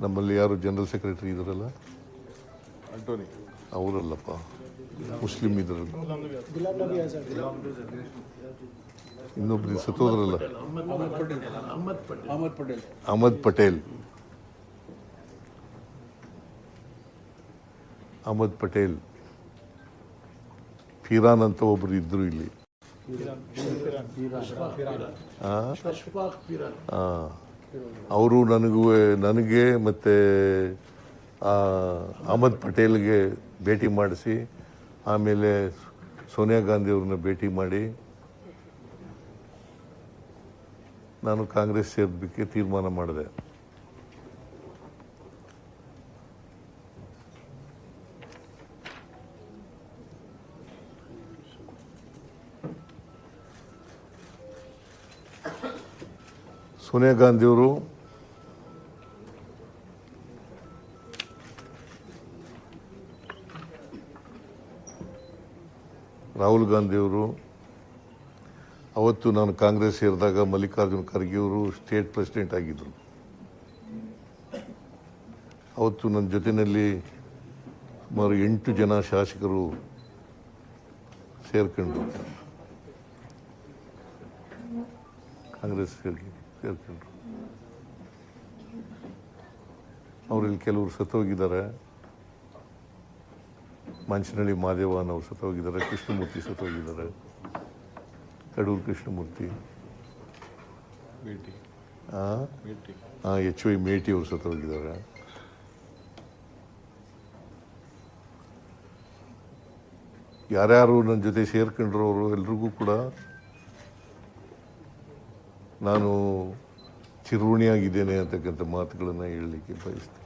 ನಮ್ಮಲ್ಲಿ ಯಾರು general secretary ಇದ್ರಲ್ಲ, ಆಂಟೋನಿ ಅವರಲ್ಲಪ್ಪ, ಮುಸ್ಲಿಂ ಇದ್ರಲ್ಲ, ಇನ್ನೊಬ್ರು ಸತ್ತೋದ್ರಲ್ಲ, ಅಹಮದ್ ಪಟೇಲ್. ಅಹಮದ್ ಪಟೇಲ್, ಫಿರಾನ್ ಅಂತ ಒಬ್ರು ಇದ್ರು ಇಲ್ಲಿ. ಅವರು ನನಗೆ ಮತ್ತೆ ಅಹಮದ್ ಪಟೇಲ್ಗೆ ಭೇಟಿ ಮಾಡಿಸಿ, ಆಮೇಲೆ ಸೋನಿಯಾ ಗಾಂಧಿ ಅವ್ರನ್ನ ಭೇಟಿ ಮಾಡಿ ನಾನು ಕಾಂಗ್ರೆಸ್ ಸೇರೋದಕ್ಕೆ ತೀರ್ಮಾನ ಮಾಡಿದೆ. ಸೋನಿಯಾ ಗಾಂಧಿಯವರು ರಾಹುಲ್ ಗಾಂಧಿಯವರು ಅವತ್ತು ನಾನು ಕಾಂಗ್ರೆಸ್ ಸೇರಿದಾಗ ಮಲ್ಲಿಕಾರ್ಜುನ್ ಖರ್ಗೆ ಅವರು ಸ್ಟೇಟ್ ಪ್ರೆಸಿಡೆಂಟ್ ಆಗಿದ್ದರು. ಅವತ್ತು ನನ್ನ ಜೊತೆಯಲ್ಲಿ ಸುಮಾರು 8 ಜನ ಶಾಸಕರು ಸೇರ್ಕೊಂಡ್ರು, ಕಾಂಗ್ರೆಸ್ ಸೇರ್ಕೊಂಡ್ರು. ಅವರಲ್ಲಿ ಕೆಲವರು ಸತ್ತೋಗಿದ್ದಾರೆ. ಮಂಚನಹಳ್ಳಿ ಮಾದೇವನ್ ಅವರು ಸತ್ತೋಗಿದ್ದಾರೆ, ಕೃಷ್ಣಮೂರ್ತಿ ಸತ್ತೋಗಿದ್ದಾರೆ, ಕಡೂರು ಕೃಷ್ಣಮೂರ್ತಿ, HY ಮೇಟಿ ಅವರು ಸತ್ತೋಗಿದ್ದಾರೆ. ಯಾರ್ಯಾರು ನನ್ನ ಜೊತೆ ಸೇರ್ಕೊಂಡ್ರು ಅವರು ಎಲ್ರಿಗೂ ಕೂಡ ನಾನು ಚಿರುಣಿಯಾಗಿದ್ದೇನೆ ಅಂತಕ್ಕಂಥ ಮಾತುಗಳನ್ನು ಹೇಳಲಿಕ್ಕೆ ಬಯಸ್ತೀನಿ.